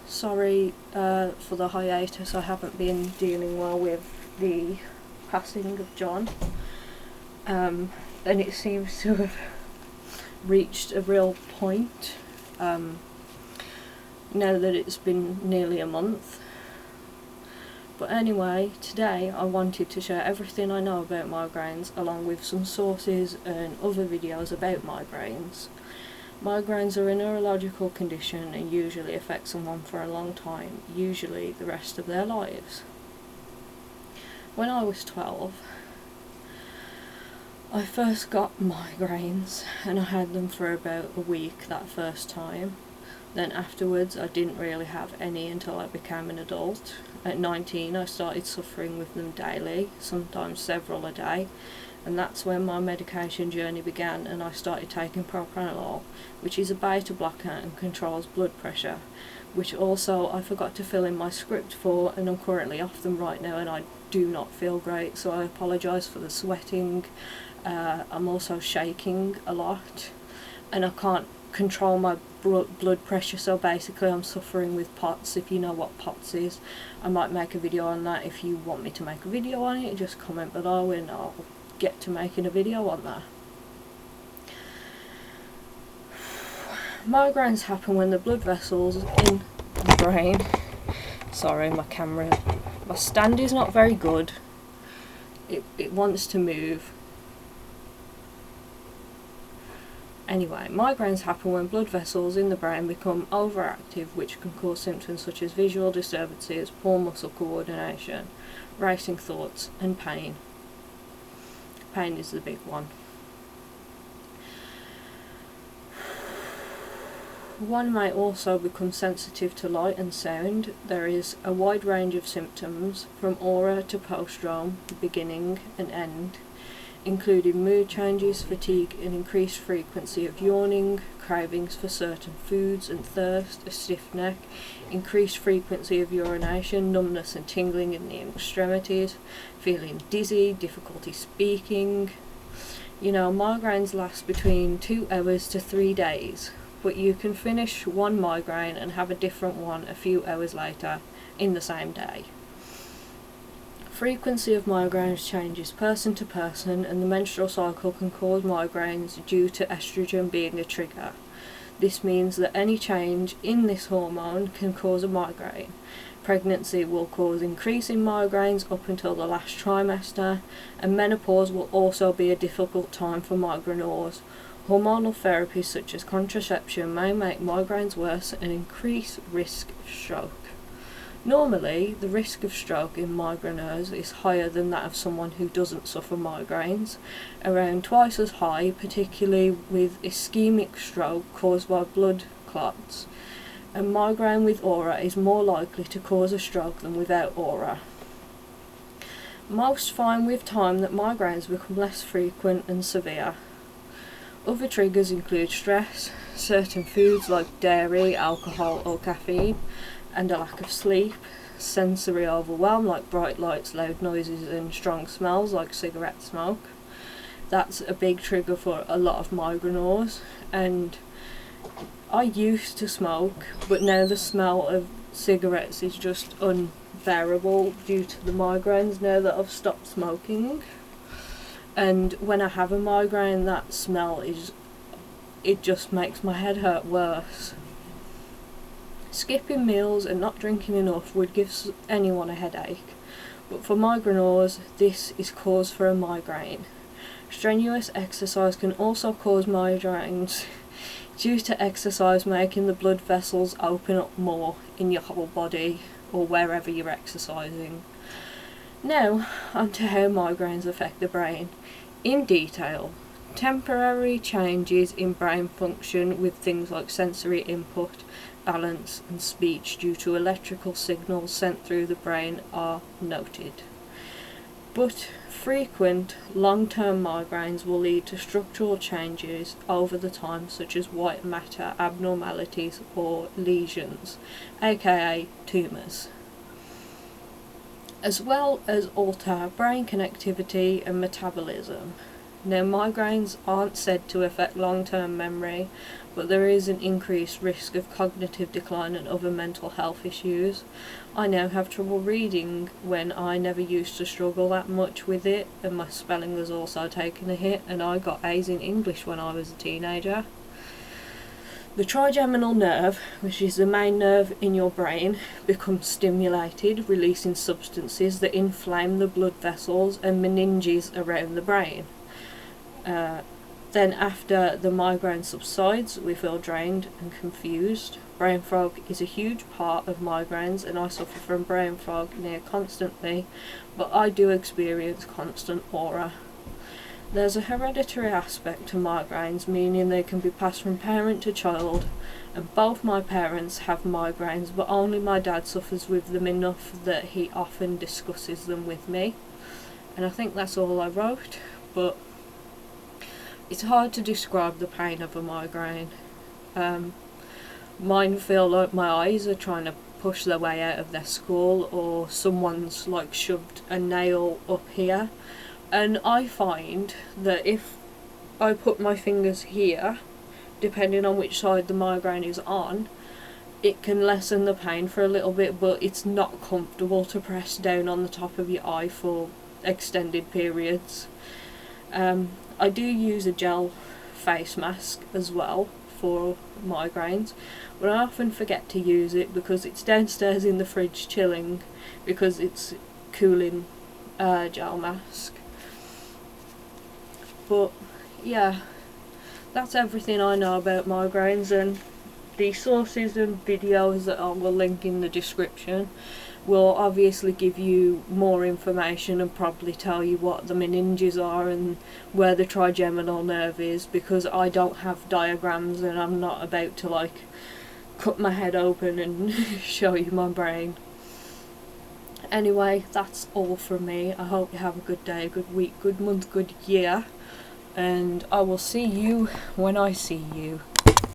Sorry for the hiatus. I haven't been dealing well with the passing of John, and it seems to have reached a real point now that it's been nearly a month. But anyway, today I wanted to share everything I know about migraines, along with some sources and other videos about migraines. Migraines are a neurological condition and usually affect someone for a long time, usually the rest of their lives. When I was 12, I first got migraines, and I had them for about a week that first time. Then afterwards I didn't really have any until I became an adult. At 19 I started suffering with them daily, sometimes several a day, and that's when my medication journey began, and I started taking propranolol, which is a beta blocker and controls blood pressure, which also I forgot to fill in my script for, and I'm currently off them right now and I do not feel great, so I apologise for the sweating. I'm also shaking a lot, and I can't control my blood pressure, so basically I'm suffering with POTS. If you know what POTS is, I might make a video on that. If you want me to make a video on it, just comment below and I'll get to making a video on that. Migraines happen when the blood vessels in the brain, sorry, my stand is not very good, it wants to move. Anyway, migraines happen when blood vessels in the brain become overactive, which can cause symptoms such as visual disturbances, poor muscle coordination, racing thoughts, and pain. Pain is the big one. One may also become sensitive to light and sound. There is a wide range of symptoms, from aura to postdrome, beginning and end, including mood changes, fatigue, an increased frequency of yawning, cravings for certain foods and thirst, a stiff neck, increased frequency of urination, numbness and tingling in the extremities, feeling dizzy, difficulty speaking. Migraines last between 2 hours to 3 days, but you can finish one migraine and have a different one a few hours later in the same day. Frequency of migraines changes person to person, and the menstrual cycle can cause migraines due to estrogen being a trigger. This means that any change in this hormone can cause a migraine. Pregnancy will cause increasing migraines up until the last trimester, and menopause will also be a difficult time for migraineurs. Hormonal therapies such as contraception may make migraines worse and increase risk of stroke. Normally, the risk of stroke in migraineurs is higher than that of someone who doesn't suffer migraines, around twice as high, particularly with ischemic stroke caused by blood clots. A migraine with aura is more likely to cause a stroke than without aura. Most find with time that migraines become less frequent and severe. Other triggers include stress, certain foods like dairy, alcohol or caffeine, and a lack of sleep, sensory overwhelm like bright lights, loud noises and strong smells like cigarette smoke. That's a big trigger for a lot of migraineurs, and I used to smoke, but now the smell of cigarettes is just unbearable due to the migraines now that I've stopped smoking. And when I have a migraine, that smell it just makes my head hurt worse. Skipping meals and not drinking enough would give anyone a headache, but for migraineurs, this is cause for a migraine. Strenuous exercise can also cause migraines due to exercise making the blood vessels open up more in your whole body or wherever you're exercising. Now, onto how migraines affect the brain. In detail, temporary changes in brain function with things like sensory input, balance and speech due to electrical signals sent through the brain are noted. But frequent long-term migraines will lead to structural changes over the time, such as white matter abnormalities or lesions, aka tumours, as well as alter brain connectivity and metabolism. Now, migraines aren't said to affect long-term memory, but there is an increased risk of cognitive decline and other mental health issues. I now have trouble reading when I never used to struggle that much with it, and my spelling has also taken a hit, and I got A's in English when I was a teenager. The trigeminal nerve, which is the main nerve in your brain, becomes stimulated, releasing substances that inflame the blood vessels and meninges around the brain. Then after the migraine subsides, we feel drained and confused. Brain fog is a huge part of migraines, and I suffer from brain fog near constantly, but I do experience constant aura. There's a hereditary aspect to migraines, meaning they can be passed from parent to child, and both my parents have migraines, but only my dad suffers with them enough that he often discusses them with me. And I think that's all I wrote, but it's hard to describe the pain of a migraine. Mine feel like my eyes are trying to push their way out of their skull, or someone's like shoved a nail up here. And I find that if I put my fingers here, depending on which side the migraine is on, it can lessen the pain for a little bit, but it's not comfortable to press down on the top of your eye for extended periods. I do use a gel face mask as well for migraines, but I often forget to use it because it's downstairs in the fridge chilling, because it's cooling gel mask. But yeah, that's everything I know about migraines, and the sources and videos that I will link in the description will obviously give you more information and probably tell you what the meninges are and where the trigeminal nerve is, because I don't have diagrams and I'm not about to like cut my head open and show you my brain. Anyway, that's all from me. I hope you have a good day, good week, good month, good year, and I will see you when I see you.